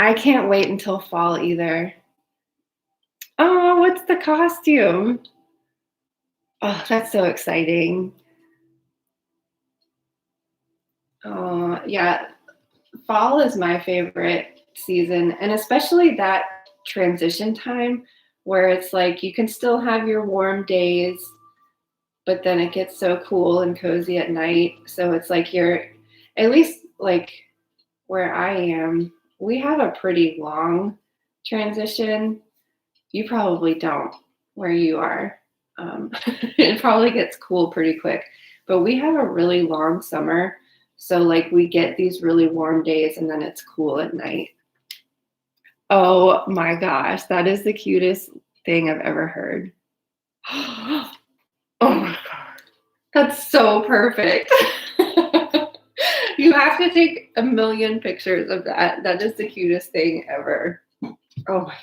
I can't wait until fall either. Oh, what's the costume? Oh, that's so exciting. Oh, yeah. Fall is my favorite season, and especially that transition time where it's like you can still have your warm days, but then it gets so cool and cozy at night. So it's like you're, at least like where I am, we have a pretty long transition. You probably don't where you are. It probably gets cool pretty quick, but we have a really long summer. So like we get these really warm days and then it's cool at night. Oh my gosh, that is the cutest thing I've ever heard. Oh my god, that's so perfect. You have to take a million pictures of that. That is the cutest thing ever. Oh my god.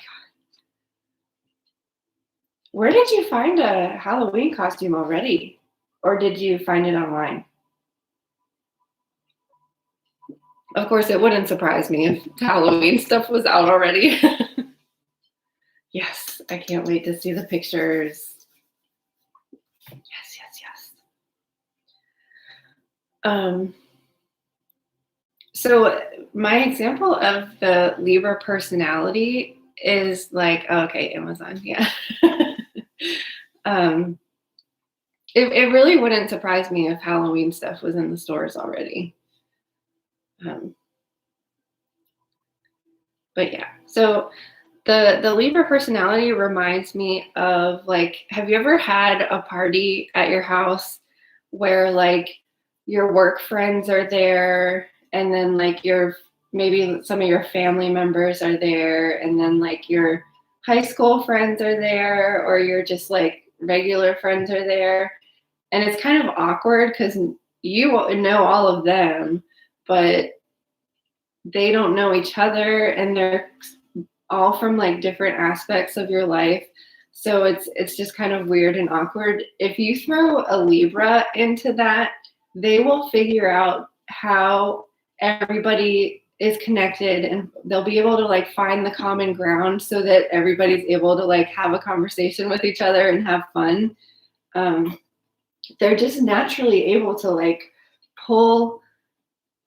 Where did you find a Halloween costume already? Or did you find it online? Of course, it wouldn't surprise me if Halloween stuff was out already. Yes, I can't wait to see the pictures. Yes, yes, yes. So my example of the Libra personality is like, okay, Amazon, yeah. um, it really wouldn't surprise me if Halloween stuff was in the stores already. Um, but yeah, so the Libra personality reminds me of like, have you ever had a party at your house where like your work friends are there and then like your maybe some of your family members are there and then like your high school friends are there or your just like regular friends are there and it's kind of awkward because you know all of them but they don't know each other and they're all from like different aspects of your life. So it's just kind of weird and awkward. If you throw a Libra into that, they will figure out how everybody is connected and they'll be able to like find the common ground so that everybody's able to like have a conversation with each other and have fun. They're just naturally able to like pull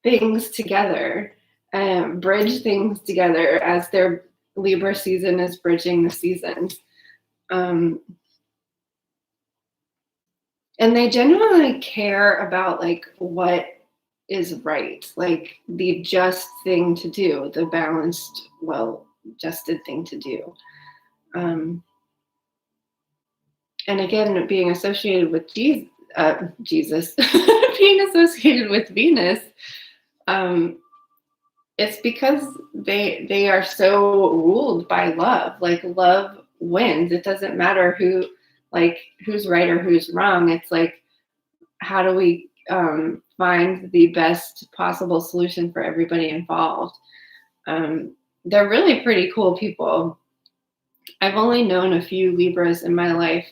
things together and bridge things together as their Libra season is bridging the seasons. And they genuinely care about like what is right, like the just thing to do, the balanced, well adjusted thing to do. And again, being associated with Jesus, being associated with Venus, it's because they are so ruled by love. Like love wins. It doesn't matter who's right or who's wrong. It's like how do we find the best possible solution for everybody involved. They're really pretty cool people. I've only known a few Libras in my life,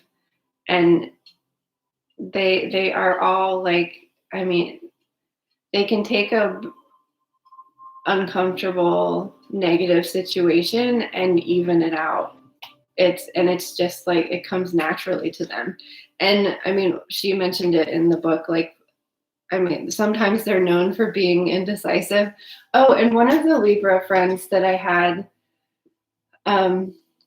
and they are all like, I mean, they can take a uncomfortable negative situation and even it out. It's just like it comes naturally to them. And I mean, she mentioned it in the book, like I mean, sometimes they're known for being indecisive. Oh, and one of the Libra friends that I had,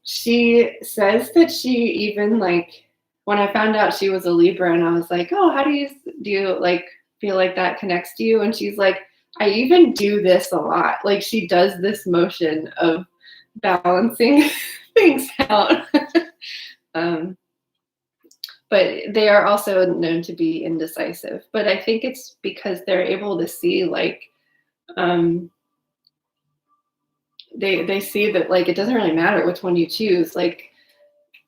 she says that she even like when I found out she was a Libra and I was like, oh, how do you like feel like that connects to you? And she's like, I even do this a lot. Like she does this motion of balancing things out. But they are also known to be indecisive. But I think it's because they're able to see like they see that like it doesn't really matter which one you choose. Like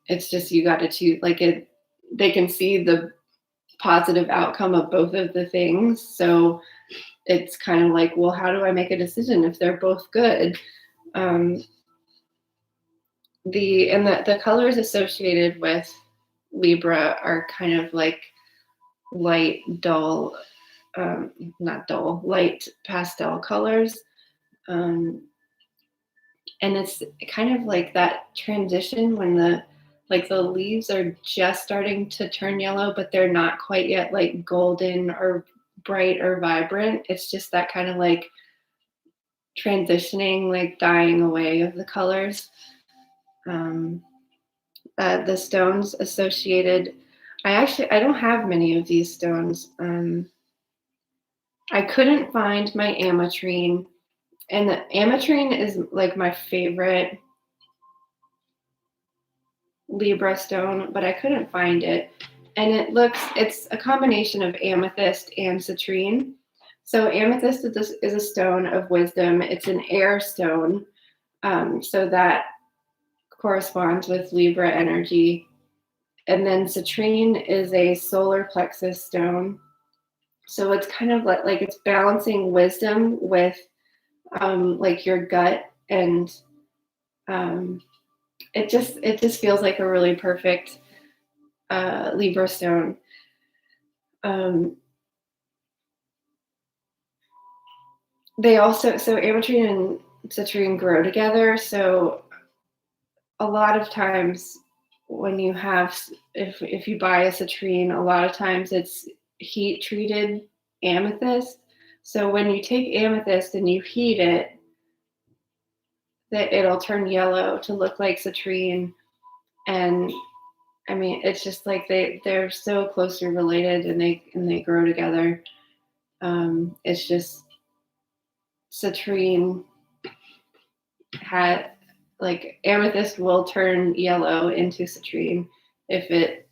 it's just you got to choose. Like it, they can see the positive outcome of both of the things. So it's kind of like, well, how do I make a decision if they're both good? The colors associated with Libra are kind of like light, dull, not dull, light pastel colors. And it's kind of like that transition when the leaves are just starting to turn yellow, but they're not quite yet like golden or bright or vibrant. It's just that kind of like transitioning, like dying away of the colors. Um, the stones associated. I don't have many of these stones. I couldn't find my ametrine, and the ametrine is like my favorite Libra stone, but I couldn't find it. And it's a combination of amethyst and citrine. So amethyst is a stone of wisdom. It's an air stone, so that corresponds with Libra energy. And then citrine is a solar plexus stone. So it's kind of like it's balancing wisdom with like your gut, and um, it just feels like a really perfect Libra stone. Um, they also so ametrine and citrine grow together. So a lot of times when you have if you buy a citrine, a lot of times it's heat treated amethyst. So when you take amethyst and you heat it, that it'll turn yellow to look like citrine. And I mean, it's just like they're so closely related, and they grow together. It's just citrine had like amethyst will turn yellow into citrine if it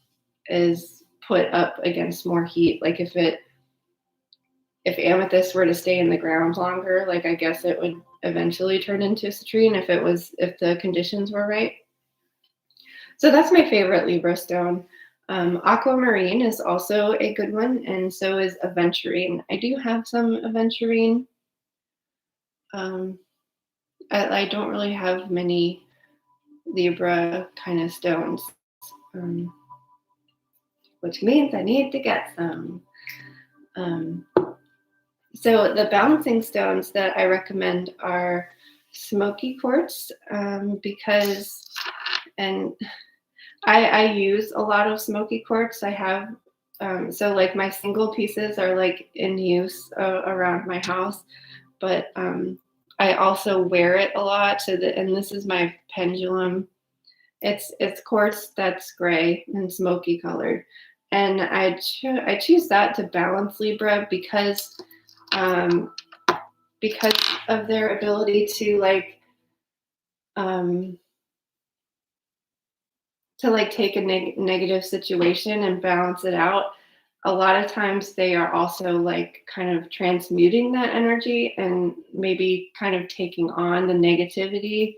is put up against more heat. Like if amethyst were to stay in the ground longer, like I guess it would eventually turn into citrine if the conditions were right. So that's my favorite Libra stone. Aquamarine is also a good one, and so is aventurine. I do have some aventurine. Um, I don't really have many Libra kind of stones, um, which means I need to get some. Um, so the balancing stones that I recommend are smoky quartz, because, and I use a lot of smoky quartz. I have so like my single pieces are like in use around my house, but I also wear it a lot. And this is my pendulum. It's quartz that's gray and smoky colored, and I choose that to balance Libra um, because of their ability um, to like take a negative situation and balance it out. A lot of times they are also like kind of transmuting that energy and maybe kind of taking on the negativity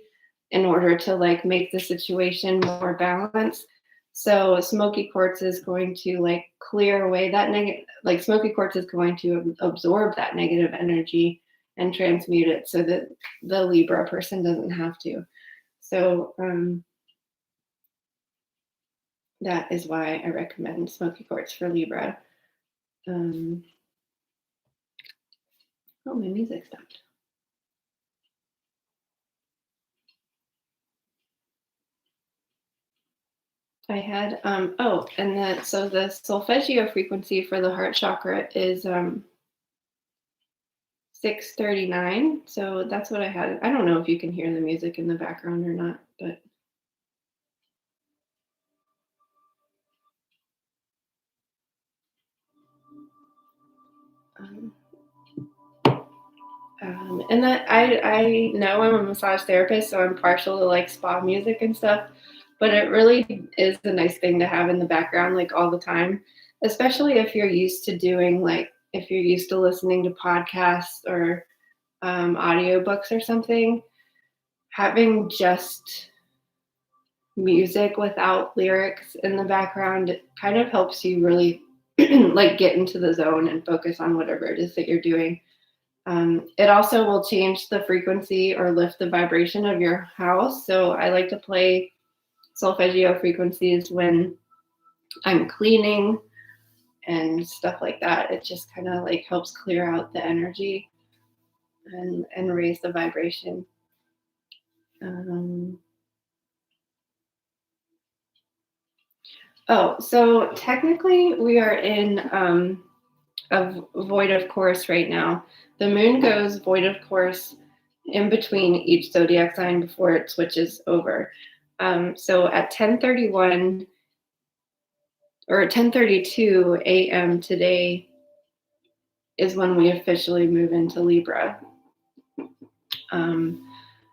in order to like make the situation more balanced. So smoky quartz is going to like clear away that negative, like smoky quartz is going to absorb that negative energy and transmute it so that the Libra person doesn't have to. So that is why I recommend smoky quartz for Libra. Um, oh, my music stopped. I had so the solfeggio frequency for the heart chakra is 639. So that's what I had. I don't know if you can hear the music in the background or not, but um, and that I know I'm a massage therapist, so I'm partial to like spa music and stuff. But it really is a nice thing to have in the background like all the time, especially if you're used to doing like if you're used to listening to podcasts or audiobooks or something. Having just music without lyrics in the background, it kind of helps you really like get into the zone and focus on whatever it is that you're doing. It also will change the frequency or lift the vibration of your house. So I like to play solfeggio frequencies when I'm cleaning and stuff like that. It just kind of like helps clear out the energy and raise the vibration. So technically we are in a void of course right now. The moon goes void of course in between each zodiac sign before it switches over. So at 10:31 or 10:32 a.m. today is when we officially move into Libra.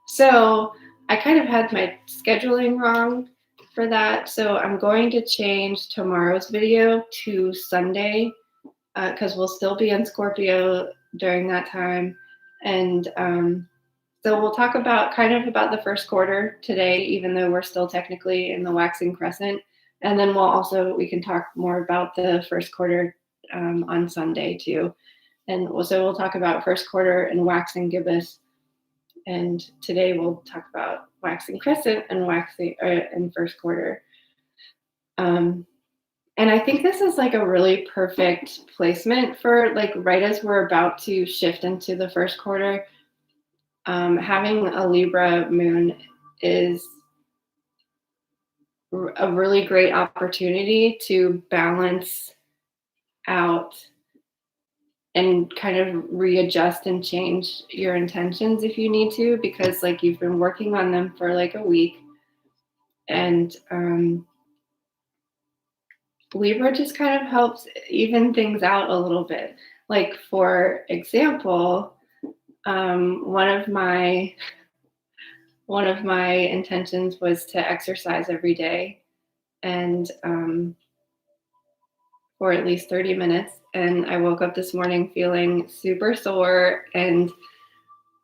So I kind of had my scheduling wrong for that. So I'm going to change tomorrow's video to Sunday because we'll still be in Scorpio during that time. And so we'll talk about the first quarter today, even though we're still technically in the waxing crescent. And then we can talk more about the first quarter on Sunday too. And so we'll talk about first quarter and waxing gibbous. And today we'll talk about waxing crescent and waxing in first quarter. And I think this is like a really perfect placement for like right as we're about to shift into the first quarter. Having a Libra moon is a really great opportunity to balance out and kind of readjust and change your intentions if you need to, because like you've been working on them for like a week, and Libra just kind of helps even things out a little bit. Like for example, one of my intentions was to exercise every day, and for at least 30 minutes. And I woke up this morning feeling super sore and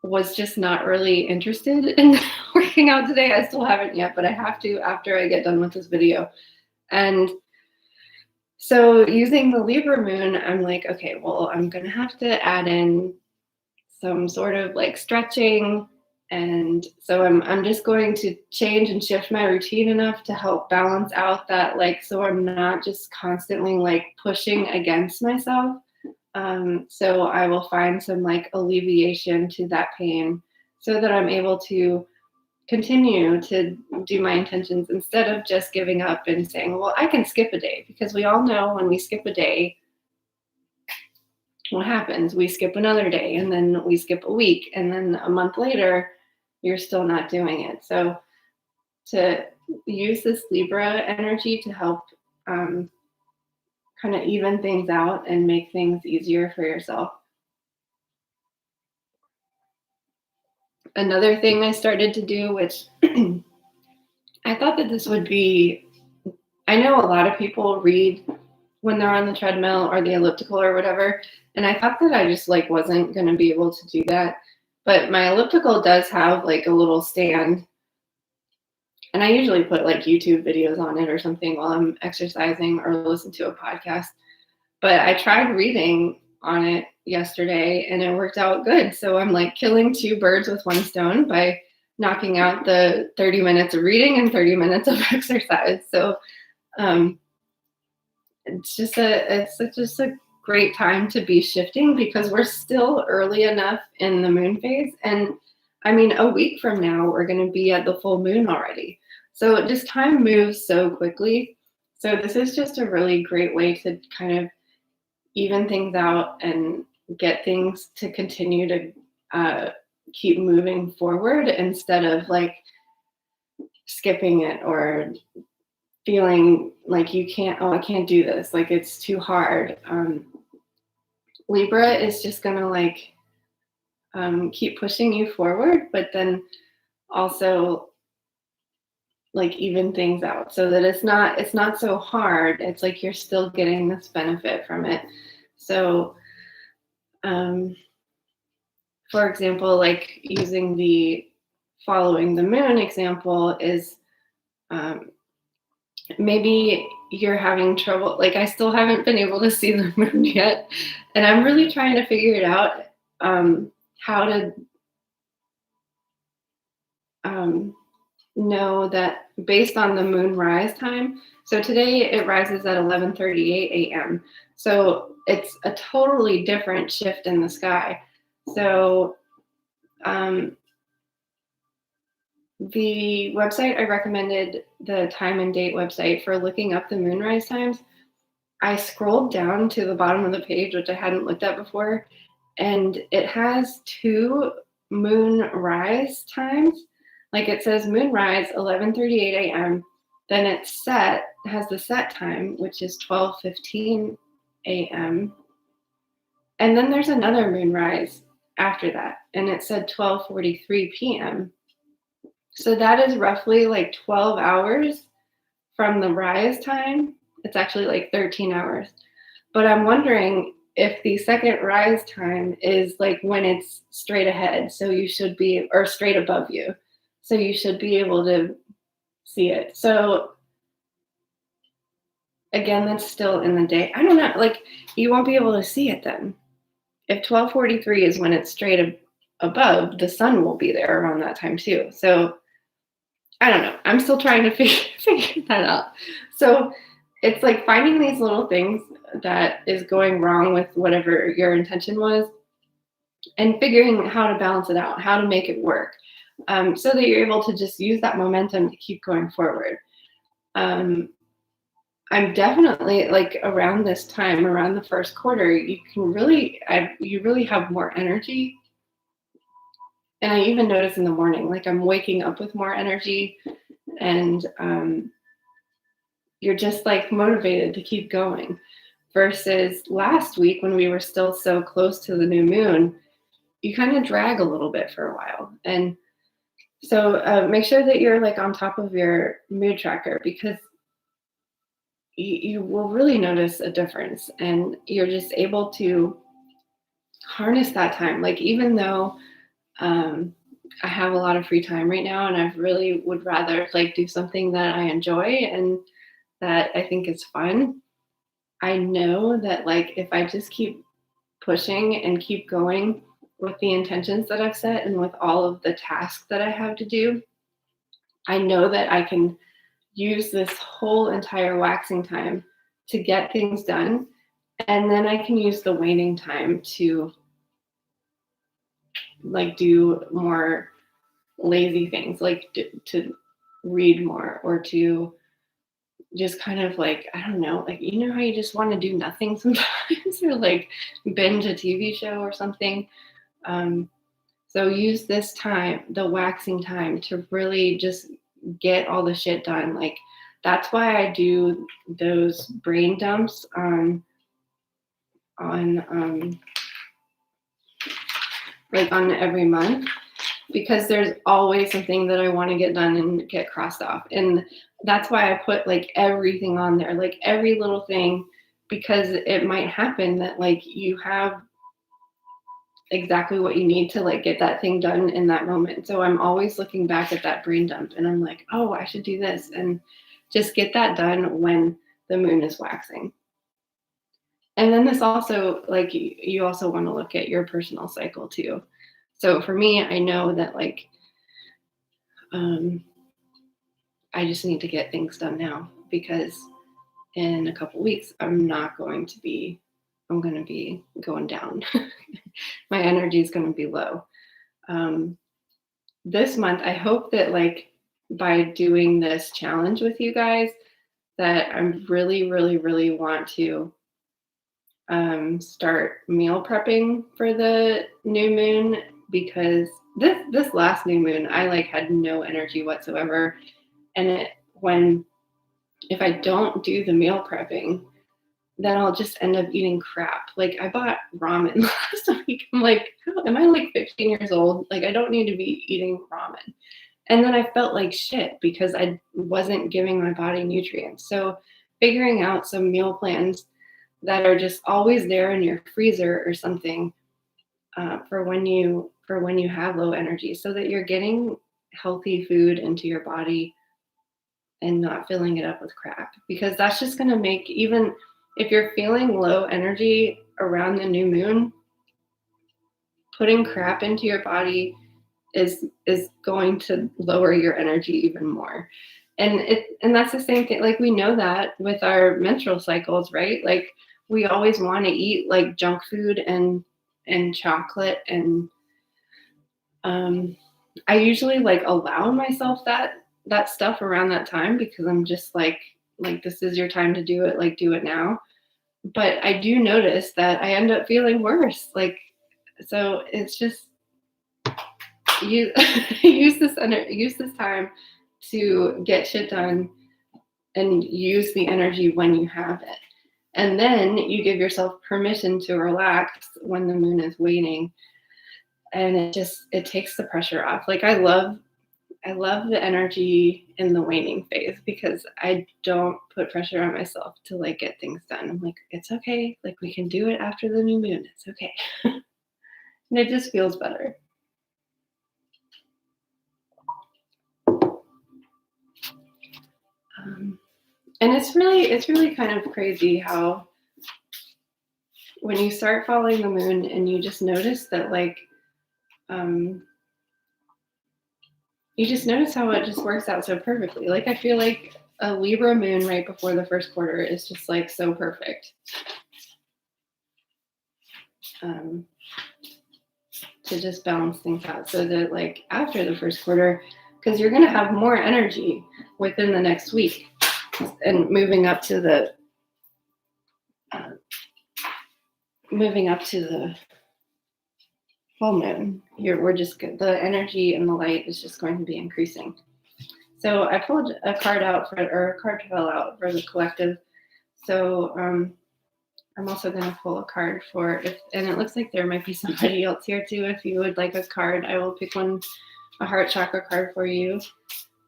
was just not really interested in working out today. I still haven't yet, but I have to after I get done with this video. And so using the Libra moon, I'm like, okay, well, I'm going to have to add in some sort of like stretching. And so I'm just going to change and shift my routine enough to help balance out that, like, so I'm not just constantly like pushing against myself. So I will find some like alleviation to that pain so that I'm able to continue to do my intentions instead of just giving up and saying, well, I can skip a day, because we all know when we skip a day, what happens? We skip another day, and then we skip a week, and then a month later, you're still not doing it. So to use this Libra energy to help kind of even things out and make things easier for yourself. Another thing I started to do, which I thought that this would be, I know a lot of people read when they're on the treadmill or the elliptical or whatever, and I thought that I just like wasn't going to be able to do that. But my elliptical does have like a little stand, and I usually put like YouTube videos on it or something while I'm exercising or listen to a podcast. But I tried reading on it yesterday and it worked out good. So I'm like killing two birds with one stone by knocking out the 30 minutes of reading and 30 minutes of exercise. So it's just a great time to be shifting, because we're still early enough in the moon phase. And I mean, a week from now, we're going to be at the full moon already. So just time moves so quickly. So this is just a really great way to kind of even things out and get things to continue to keep moving forward instead of like skipping it or feeling like you can't, I can't do this, like it's too hard. Libra is just gonna like keep pushing you forward, but then also like even things out so that it's not so hard. It's like you're still getting this benefit from it. So for example, like using the following the moon example is maybe you're having trouble. Like I still haven't been able to see the moon yet, and I'm really trying to figure it out, how to know that based on the moon rise time. So today it rises at 11:38 a.m. So it's a totally different shift in the sky. So The website I recommended, the time and date website for looking up the moonrise times, I scrolled down to the bottom of the page, which I hadn't looked at before, and it has 2 moonrise times. Like it says moonrise 11:38 a.m. Then it's has the set time, which is 12:15 a.m. And then there's another moonrise after that, and it said 12:43 p.m. So that is roughly like 12 hours from the rise time. It's actually like 13 hours. But I'm wondering if the second rise time is like when it's straight ahead. So you should be, or straight above you. So you should be able to see it. So again, that's still in the day. I don't know. Like you won't be able to see it then. If 12:43 is when it's straight above, the sun will be there around that time too. So I don't know. I'm still trying to figure that out. So it's like finding these little things that is going wrong with whatever your intention was and figuring how to balance it out, how to make it work, so that you're able to just use that momentum to keep going forward. Um, I'm definitely like around this time, around the first quarter, you really have more energy. And I even notice in the morning, like I'm waking up with more energy and you're just like motivated to keep going versus last week when we were still so close to the new moon, you kind of drag a little bit for a while. And so make sure that you're like on top of your mood tracker because you will really notice a difference and you're just able to harness that time. Like even though I have a lot of free time right now and I really would rather like do something that I enjoy and that I think is fun. I know that like if I just keep pushing and keep going with the intentions that I've set and with all of the tasks that I have to do, I know that I can use this whole entire waxing time to get things done. And then I can use the waning time to like do more lazy things, like to read more or to just kind of like, I don't know, like, you know how you just want to do nothing sometimes or like binge a TV show or something. Um, so use this time, the waxing time, to really just get all the shit done. Like that's why I do those brain dumps on like on every month because there's always something that I want to get done and get crossed off. And that's why I put like everything on there, like every little thing, because it might happen that like you have exactly what you need to like get that thing done in that moment. So I'm always looking back at that brain dump and I'm like, oh, I should do this and just get that done when the moon is waxing. And then this also like you also want to look at your personal cycle too. So for me, I know that like um, I just need to get things done now because in a couple weeks I'm going to be going down. My energy is going to be low. This month, I hope that like by doing this challenge with you guys, that I'm really, really, really want to start meal prepping for the new moon because this last new moon, I like had no energy whatsoever, and if I don't do the meal prepping, then I'll just end up eating crap. Like I bought ramen last week. I'm like, oh, am I like 15 years old? Like I don't need to be eating ramen. And then I felt like shit because I wasn't giving my body nutrients. So figuring out some meal plans that are just always there in your freezer or something for when you have low energy, so that you're getting healthy food into your body and not filling it up with crap, because that's just going to make, even if you're feeling low energy around the new moon, putting crap into your body is going to lower your energy even more. And that's the same thing, like we know that with our menstrual cycles, right? Like we always want to eat like junk food and chocolate and I usually like allow myself that stuff around that time because I'm just like this is your time to do it, like do it now. But I do notice that I end up feeling worse. Like so it's just you use this time to get shit done and use the energy when you have it. And then you give yourself permission to relax when the moon is waning. And it takes the pressure off. Like I love the energy in the waning phase because I don't put pressure on myself to like get things done. I'm like, it's okay. Like we can do it after the new moon. It's okay. And it just feels better. And it's really kind of crazy how when you start following the moon and you just notice that like you just notice how it just works out so perfectly. Like I feel like a Libra moon right before the first quarter is just like so perfect to just balance things out so that like after the first quarter, because you're going to have more energy within the next week and moving up to the full moon, the energy and the light is just going to be increasing. So I pulled a card fell out for the collective. So I'm also going to pull a card and it looks like there might be somebody else here too. If you would like a card, I will pick a heart chakra card for you.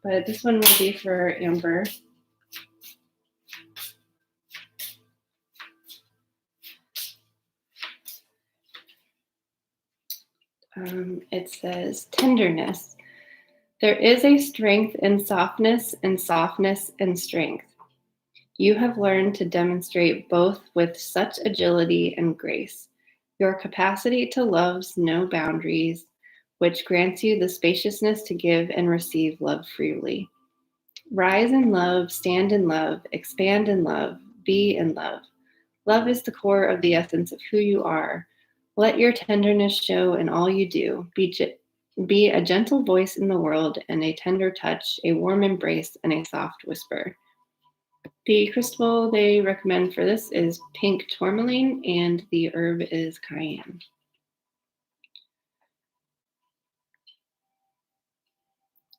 But this one will be for Amber. It says tenderness. There is a strength in softness and softness in strength. You have learned to demonstrate both with such agility and grace. Your capacity to love's no boundaries, which grants you the spaciousness to give and receive love freely. Rise in love, stand in love, expand in love, be in love. Love is the core of the essence of who you are. Let your tenderness show in all you do. Be a gentle voice in the world and a tender touch, a warm embrace, and a soft whisper. The crystal they recommend for this is pink tourmaline, and the herb is cayenne.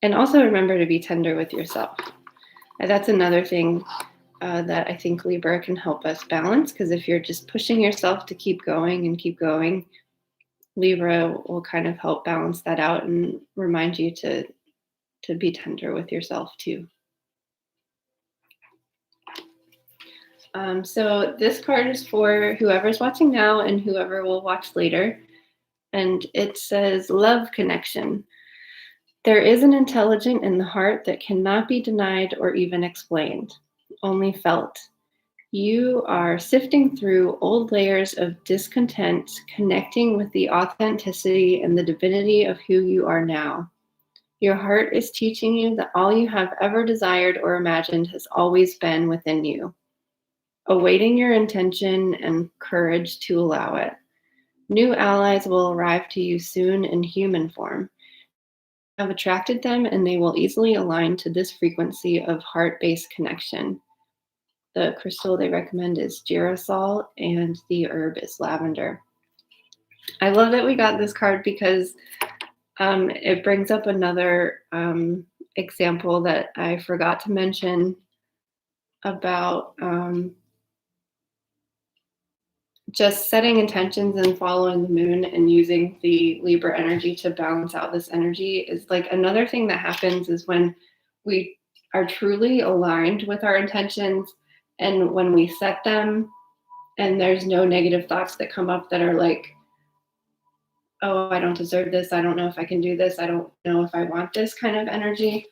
And also remember to be tender with yourself. That's another thing that I think Libra can help us balance, because if you're just pushing yourself to keep going, Libra will kind of help balance that out and remind you to be tender with yourself too. So this card is for whoever's watching now and whoever will watch later. And it says, love connection. There is an intelligence in the heart that cannot be denied or even explained, only felt. You are sifting through old layers of discontent, connecting with the authenticity and the divinity of who you are now. Your heart is teaching you that all you have ever desired or imagined has always been within you, awaiting your intention and courage to allow it. New allies will arrive to you soon in human form. You have attracted them, and they will easily align to this frequency of heart-based connection. The crystal they recommend is girasol, and the herb is lavender. I love that we got this card because it brings up another example that I forgot to mention about just setting intentions and following the moon and using the Libra energy to balance out this energy. Is like another thing that happens is when we are truly aligned with our intentions and when we set them and there's no negative thoughts that come up that are like, oh, I don't deserve this. I don't know if I can do this. I don't know if I want this kind of energy.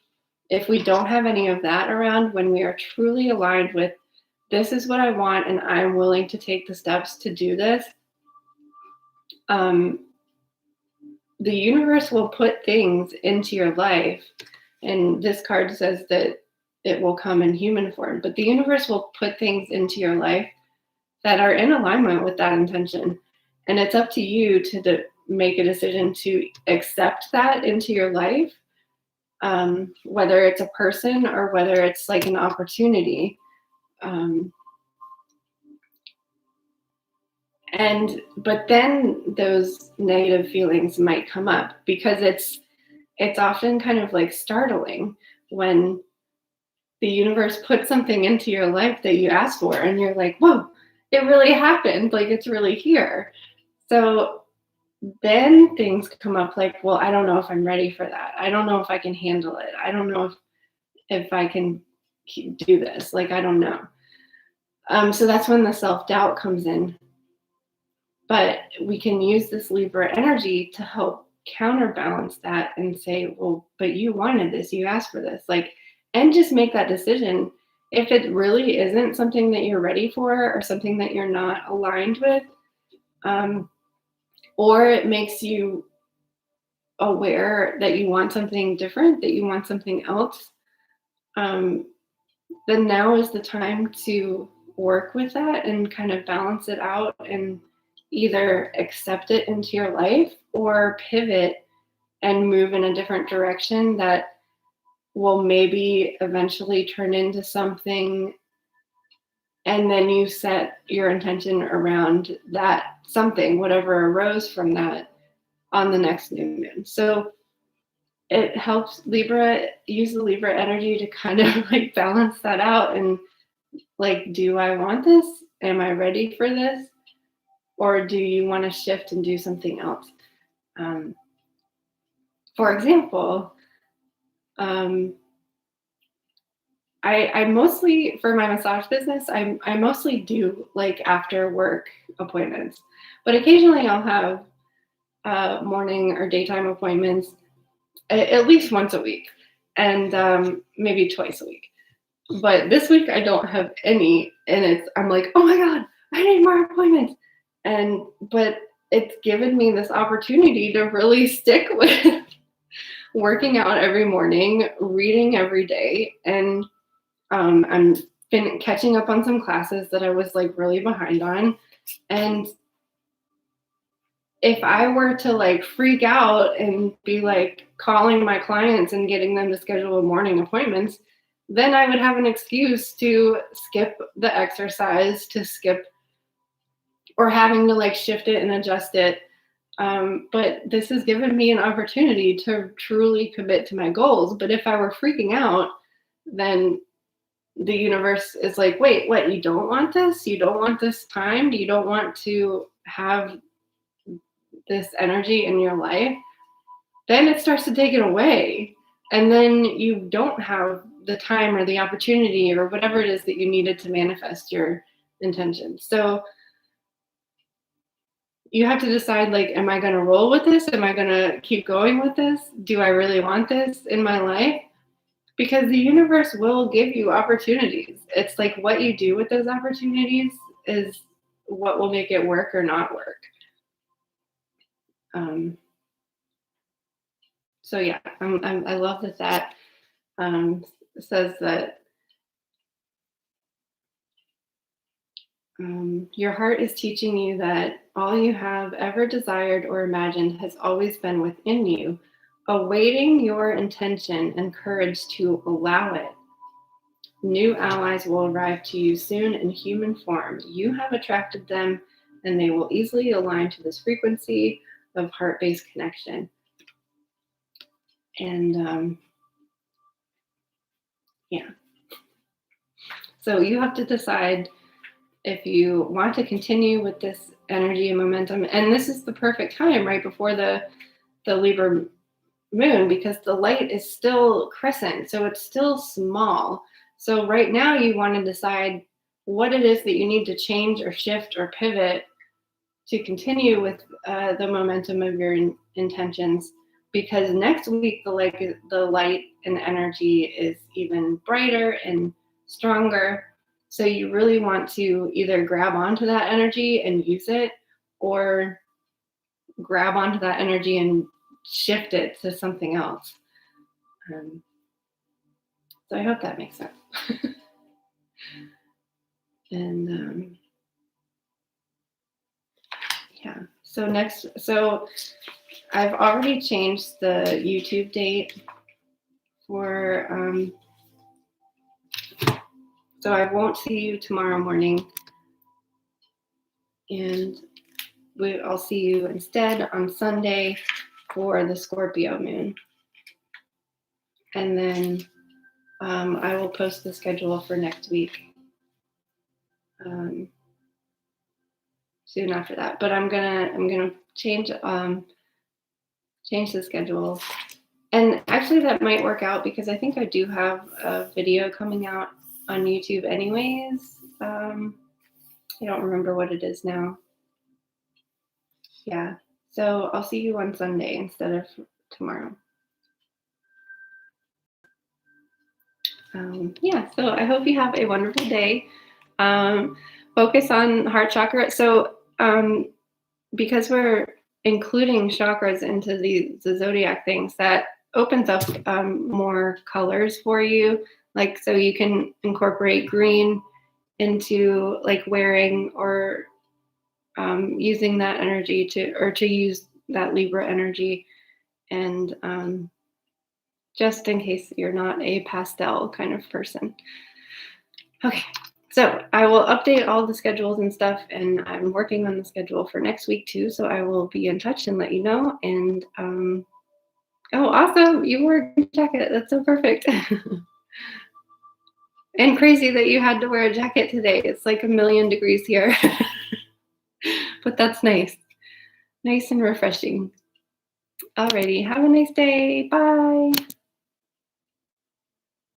If we don't have any of that around, when we are truly aligned with, this is what I want and I'm willing to take the steps to do this, the universe will put things into your life. And this card says that it will come in human form, but the universe will put things into your life that are in alignment with that intention. And it's up to you to make a decision to accept that into your life, whether it's a person or whether it's like an opportunity. Um, but then those negative feelings might come up because it's often kind of like startling when the universe puts something into your life that you asked for and you're like, whoa, it really happened, like it's really here. So then things come up like, well, I don't know if I'm ready for that. I don't know if I can handle it. I don't know if I can do this. Like, I don't know. So that's when the self-doubt comes in. But we can use this Libra energy to help counterbalance that and say, well, but you wanted this, you asked for this, like, and just make that decision. If it really isn't something that you're ready for or something that you're not aligned with, or it makes you aware that you want something different, that you want something else, then now is the time to work with that and kind of balance it out and either accept it into your life or pivot and move in a different direction that will maybe eventually turn into something. And then you set your intention around that something, whatever arose from that, on the next new moon. So it helps Libra use the Libra energy to kind of like balance that out and like, do I want this? Am I ready for this? Or do you want to shift and do something else? For example, I mostly, for my massage business, I mostly do like after work appointments, but occasionally I'll have morning or daytime appointments at least once a week and maybe twice a week. But this week I don't have any, and I'm like, oh my God, I need more appointments. But it's given me this opportunity to really stick with working out every morning, reading every day, and I'm been catching up on some classes that I was like really behind on. And if I were to like freak out and be like calling my clients and getting them to schedule morning appointments, then I would have an excuse to skip the exercise, to skip or having to like shift it and adjust it. But this has given me an opportunity to truly commit to my goals. But if I were freaking out, then the universe is like, wait, what? You don't want this? You don't want this time? You don't want to have this energy in your life? Then it starts to take it away. And then you don't have the time or the opportunity or whatever it is that you needed to manifest your intention. So you have to decide, like, am I going to roll with this? Am I going to keep going with this? Do I really want this in my life? Because the universe will give you opportunities. It's like what you do with those opportunities is what will make it work or not work. So yeah, I love that says that your heart is teaching you that all you have ever desired or imagined has always been within you, awaiting your intention and courage to allow it. New allies will arrive to you soon in human form. You have attracted them, and they will easily align to this frequency of heart-based connection. And yeah. So you have to decide if you want to continue with this energy and momentum. And this is the perfect time right before the Libra moon, because the light is still crescent, so it's still small. So right now you want to decide what it is that you need to change or shift or pivot to continue with the momentum of your intentions, because next week the light and energy is even brighter and stronger. So you really want to either grab onto that energy and use it, or grab onto that energy and shift it to something else. So I hope that makes sense. And yeah, So I've already changed the YouTube date for, so I won't see you tomorrow morning, and I'll see you instead on Sunday for the Scorpio moon. And then I will post the schedule for next week soon after that. But I'm gonna change the schedule. And actually that might work out because I think I do have a video coming out on YouTube anyways. I don't remember what it is now. Yeah. So I'll see you on Sunday instead of tomorrow. Yeah, so I hope you have a wonderful day. Focus on heart chakra. So because we're including chakras into the zodiac things, that opens up more colors for you. Like, so you can incorporate green into like wearing or using that energy to use that Libra energy. And just in case you're not a pastel kind of person. Okay, so I will update all the schedules and stuff, and I'm working on the schedule for next week too, so I will be in touch and let you know. And oh, awesome, you wore a jacket. That's so perfect. And crazy that you had to wear a jacket today. It's like 1,000,000 degrees here. But that's nice. Nice and refreshing. Alrighty, have a nice day. Bye.